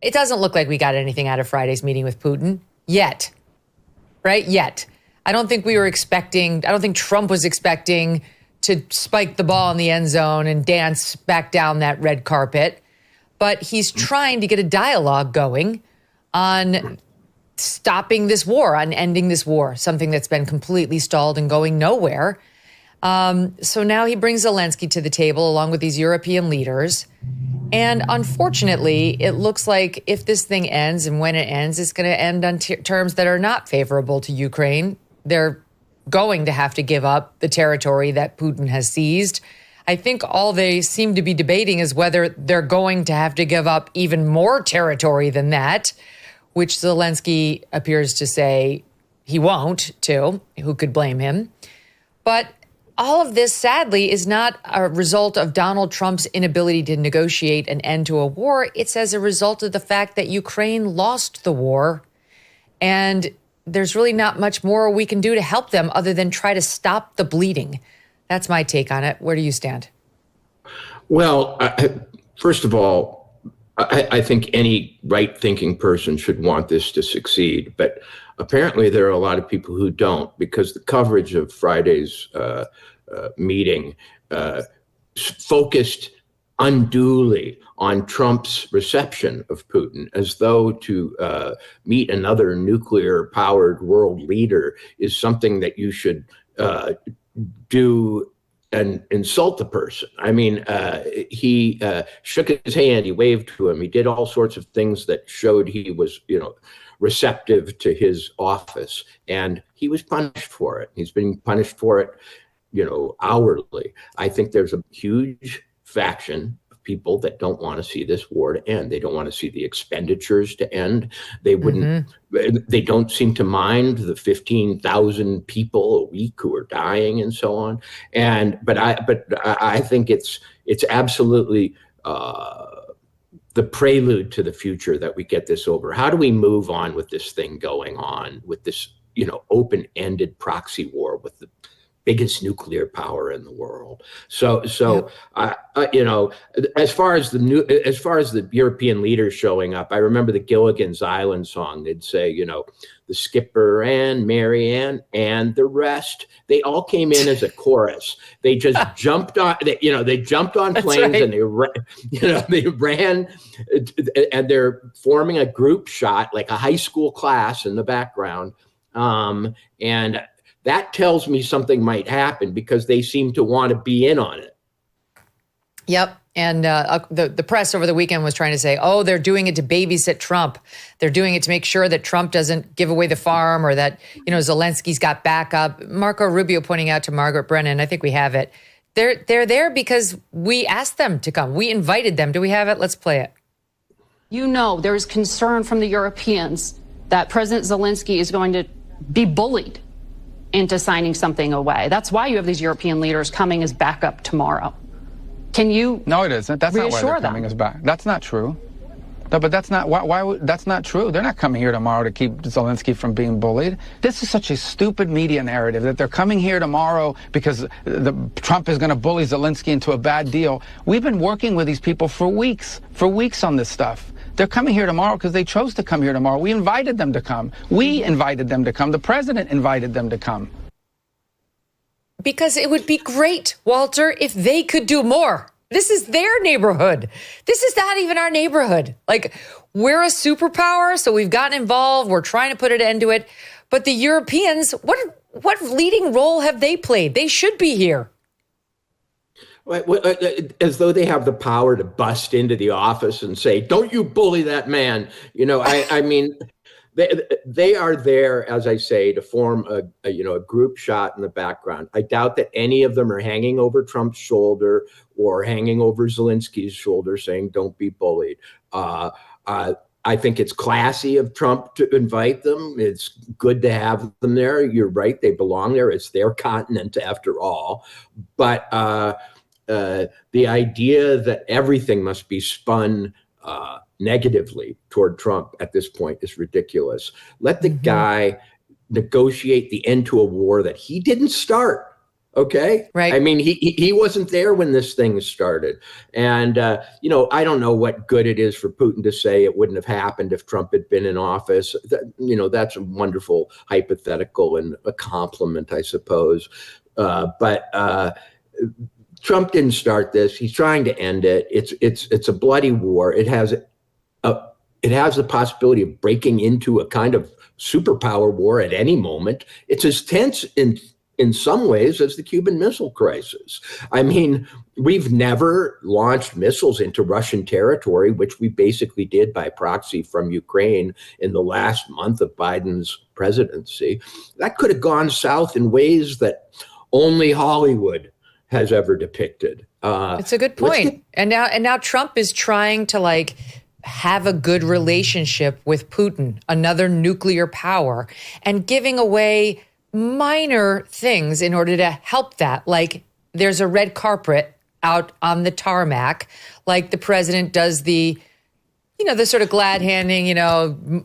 It doesn't look like we got anything out of Friday's meeting with Putin yet, right? Yet. I don't think Trump was expecting to spike the ball in the end zone and dance back down that red carpet. But he's trying to get a dialogue going on stopping this war, on ending this war, something that's been completely stalled and going nowhere. So now he brings Zelensky to the table along with these European leaders. And unfortunately, it looks like if this thing ends and when it ends, it's going to end on terms that are not favorable to Ukraine. They're going to have to give up the territory that Putin has seized. I think all they seem to be debating is whether they're going to have to give up even more territory than that, which Zelensky appears to say he won't, too. Who could blame him? But all of this, sadly, is not a result of Donald Trump's inability to negotiate an end to a war. It's as a result of the fact that Ukraine lost the war. And there's really not much more we can do to help them other than try to stop the bleeding. That's my take on it. Where do you stand? Well, first of all, I think any right-thinking person should want this to succeed. But apparently there are a lot of people who don't, because the coverage of Friday's meeting focused unduly on Trump's reception of Putin, as though to meet another nuclear-powered world leader is something that you should do and insult the person. I mean, he shook his hand, he waved to him, he did all sorts of things that showed he was, receptive to his office, and he was punished for it. He's being punished for it, hourly. I think there's a huge faction of people that don't want to see this war to end. They don't want to see the expenditures to end. They wouldn't. They don't seem to mind the 15,000 people a week who are dying and so on. But I think it's absolutely the prelude to the future that we get this over. How do we move on with this thing going on with this, open-ended proxy war with the biggest nuclear power in the world? So as far as the European leaders showing up, I remember the Gilligan's Island song. They'd say, the skipper and Marianne and the rest, they all came in as a chorus. They just jumped on, they jumped on planes, right. And they ran, and they're forming a group shot, like a high school class in the background. And that tells me something might happen because they seem to want to be in on it. Yep. And the press over the weekend was trying to say, oh, they're doing it to babysit Trump. They're doing it to make sure that Trump doesn't give away the farm, or that, Zelensky's got backup. Marco Rubio pointing out to Margaret Brennan, I think we have it. They're there because we asked them to come. We invited them. Do we have it? Let's play it. There is concern from the Europeans that President Zelensky is going to be bullied into signing something away. That's why you have these European leaders coming as backup tomorrow. Can you? No, it isn't. That's not why they're coming as back. That's not true. No, but that's not that's not true. They're not coming here tomorrow to keep Zelensky from being bullied. This is such a stupid media narrative that they're coming here tomorrow because Trump is going to bully Zelensky into a bad deal. We've been working with these people for weeks on this stuff. They're coming here tomorrow because they chose to come here tomorrow. We invited them to come. We invited them to come. The president invited them to come. Because it would be great, Walter, if they could do more. This is their neighborhood. This is not even our neighborhood. Like, we're a superpower, so we've gotten involved. We're trying to put an end to it. But the Europeans, what leading role have they played? They should be here. As though they have the power to bust into the office and say, don't you bully that man. I mean, they are there, as I say, to form a group shot in the background. I doubt that any of them are hanging over Trump's shoulder or hanging over Zelensky's shoulder saying, don't be bullied. I think it's classy of Trump to invite them. It's good to have them there. You're right. They belong there. It's their continent after all. But the idea that everything must be spun negatively toward Trump at this point is ridiculous. Let the guy negotiate the end to a war that he didn't start. Okay. Right. I mean, he wasn't there when this thing started. And, I don't know what good it is for Putin to say it wouldn't have happened if Trump had been in office. That's a wonderful hypothetical and a compliment, I suppose. But Trump didn't start this. He's trying to end it. It's a bloody war. It has the possibility of breaking into a kind of superpower war at any moment. It's as tense in some ways as the Cuban Missile Crisis. I mean, we've never launched missiles into Russian territory, which we basically did by proxy from Ukraine in the last month of Biden's presidency. That could have gone south in ways that only Hollywood has ever depicted. It's a good point. And now Trump is trying to have a good relationship with Putin, another nuclear power, and giving away minor things in order to help that. Like there's a red carpet out on the tarmac, like the president does the sort of glad handing,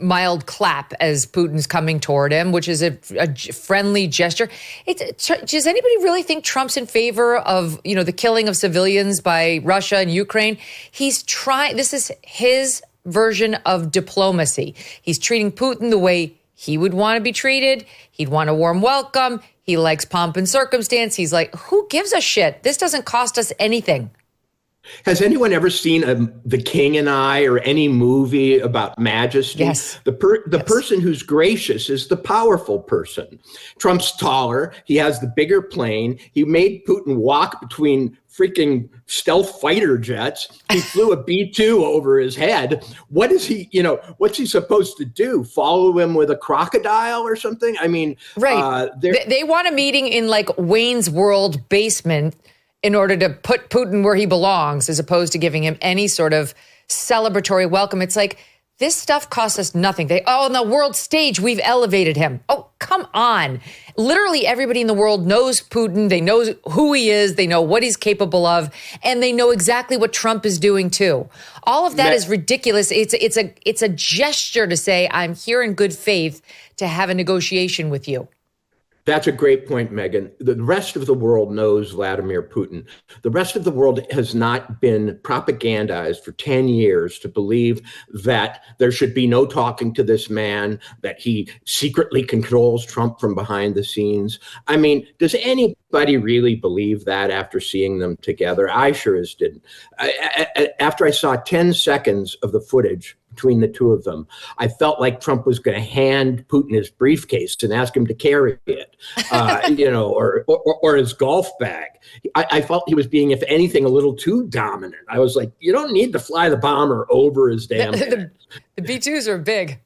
mild clap as Putin's coming toward him, which is a friendly gesture. Does anybody really think Trump's in favor of, the killing of civilians by Russia and Ukraine? This is his version of diplomacy. He's treating Putin the way he would want to be treated. He'd want a warm welcome. He likes pomp and circumstance. He's like, who gives a shit? This doesn't cost us anything. Has anyone ever seen The King and I or any movie about majesty? Yes. The person who's gracious is the powerful person. Trump's taller. He has the bigger plane. He made Putin walk between freaking stealth fighter jets. He flew a B-2 over his head. What is he, what's he supposed to do? Follow him with a crocodile or something? I mean, right. They want a meeting in Wayne's World basement in order to put Putin where he belongs, as opposed to giving him any sort of celebratory welcome. It's like, this stuff costs us nothing. On the world stage, we've elevated him. Oh, come on. Literally everybody in the world knows Putin. They know who he is. They know what he's capable of. And they know exactly what Trump is doing too. All of that is ridiculous. It's a gesture to say, I'm here in good faith to have a negotiation with you. That's a great point, Megyn. The rest of the world knows Vladimir Putin. The rest of the world has not been propagandized for 10 years to believe that there should be no talking to this man, that he secretly controls Trump from behind the scenes. I mean, does anybody really believe that after seeing them together? I sure as didn't. After I saw 10 seconds of the footage between the two of them, I felt like Trump was going to hand Putin his briefcase and ask him to carry it, or his golf bag. I felt he was being, if anything, a little too dominant. I was like, you don't need to fly the bomber over his damn head. The B-2s are big.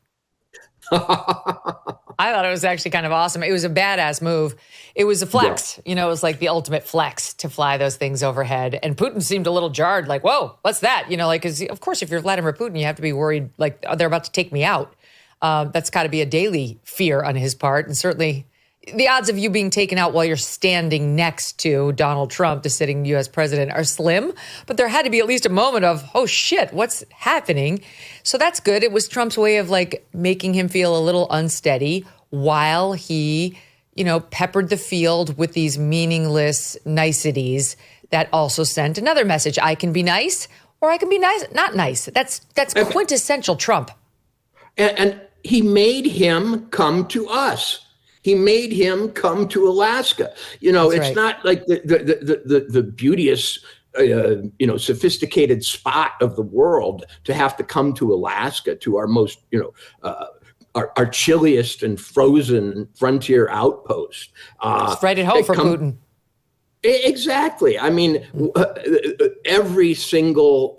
I thought it was actually kind of awesome. It was a badass move. It was a flex. Yeah. It was like the ultimate flex to fly those things overhead. And Putin seemed a little jarred, like, whoa, what's that? Because of course, if you're Vladimir Putin, you have to be worried, like, they're about to take me out. That's got to be a daily fear on his part. And certainly the odds of you being taken out while you're standing next to Donald Trump, the sitting U.S. president, are slim. But there had to be at least a moment of, oh, shit, what's happening? So that's good. It was Trump's way of making him feel a little unsteady while he, peppered the field with these meaningless niceties that also sent another message. I can be nice or I can be nice, not nice. That's quintessential Trump. And he made him come to us. He made him come to Alaska. It's right. Not like the beauteous, sophisticated spot of the world to have to come to Alaska, to our most, our chilliest and frozen frontier outpost. It's right at home for Putin. Exactly. I mean, every single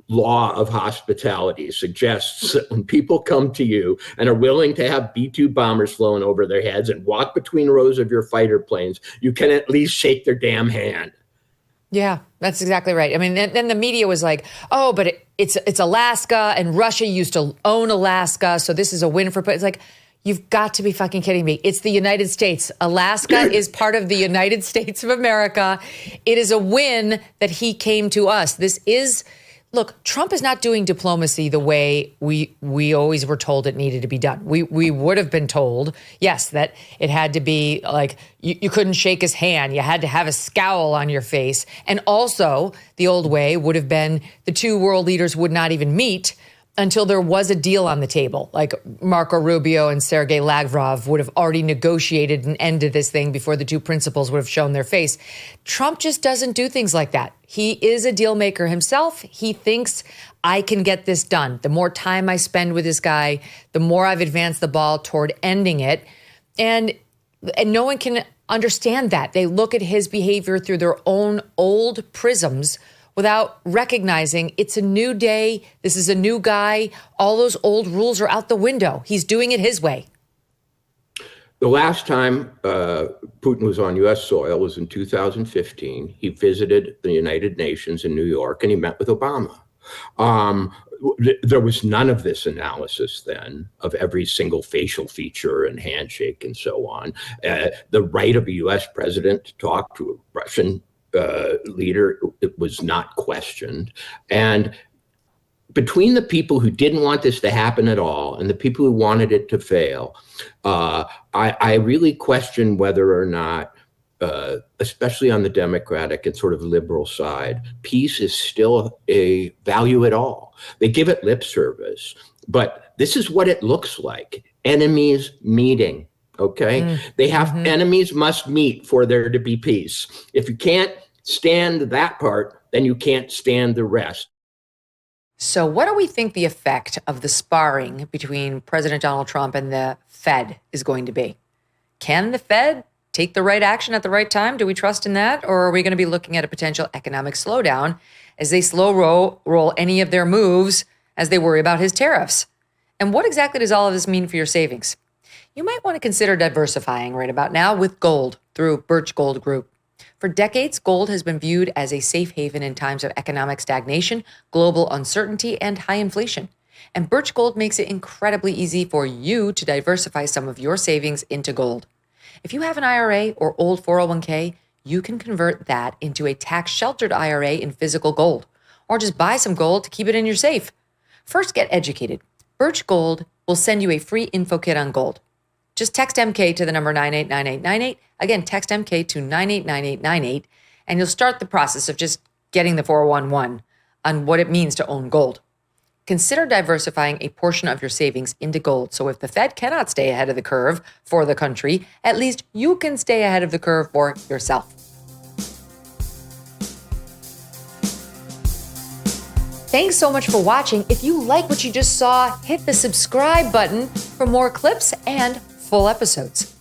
law of hospitality suggests that when people come to you and are willing to have B-2 bombers flown over their heads and walk between rows of your fighter planes, you can at least shake their damn hand. Yeah, that's exactly right. I mean, then the media was like, oh, but it's Alaska and Russia used to own Alaska, so this is a win for Putin. It's like, you've got to be fucking kidding me. It's the United States. Alaska is part of the United States of America. It is a win that he came to us. This is Look, Trump is not doing diplomacy the way we always were told it needed to be done. We would have been told, yes, that it had to be like you couldn't shake his hand. You had to have a scowl on your face. And also, the old way would have been the two world leaders would not even meet until there was a deal on the table. Like Marco Rubio and Sergei Lavrov would have already negotiated an end to this thing before the two principals would have shown their face. Trump just doesn't do things like that. He is a deal maker himself. He thinks, I can get this done. The more time I spend with this guy, the more I've advanced the ball toward ending it. And no one can understand that. They look at his behavior through their own old prisms without recognizing it's a new day. This is a new guy. All those old rules are out the window. He's doing it his way. The last time Putin was on U.S. soil was in 2015. He visited the United Nations in New York, and he met with Obama. There was none of this analysis then of every single facial feature and handshake and so on. The right of a U.S. president to talk to a Russian leader, it was not questioned. And between the people who didn't want this to happen at all and the people who wanted it to fail, I really question whether or not, especially on the Democratic and sort of liberal side, peace is still a value at all. They give it lip service, but this is what it looks like. Enemies meeting. Okay. They have enemies must meet for there to be peace. If you can't stand that part, then you can't stand the rest. So what do we think the effect of the sparring between President Donald Trump and the Fed is going to be? Can the Fed take the right action at the right time? Do we trust in that? Or are we going to be looking at a potential economic slowdown as they slow roll any of their moves as they worry about his tariffs? And what exactly does all of this mean for your savings? You might want to consider diversifying right about now with gold through Birch Gold Group. For decades, gold has been viewed as a safe haven in times of economic stagnation, global uncertainty, and high inflation. And Birch Gold makes it incredibly easy for you to diversify some of your savings into gold. If you have an IRA or old 401k, you can convert that into a tax-sheltered IRA in physical gold, or just buy some gold to keep it in your safe. First, get educated. Birch Gold will send you a free info kit on gold. Just text MK to the number 989898. Again, text MK to 989898, and you'll start the process of just getting the 411 on what it means to own gold. Consider diversifying a portion of your savings into gold. So if the Fed cannot stay ahead of the curve for the country, at least you can stay ahead of the curve for yourself. Thanks so much for watching. If you like what you just saw, hit the subscribe button for more clips and full episodes.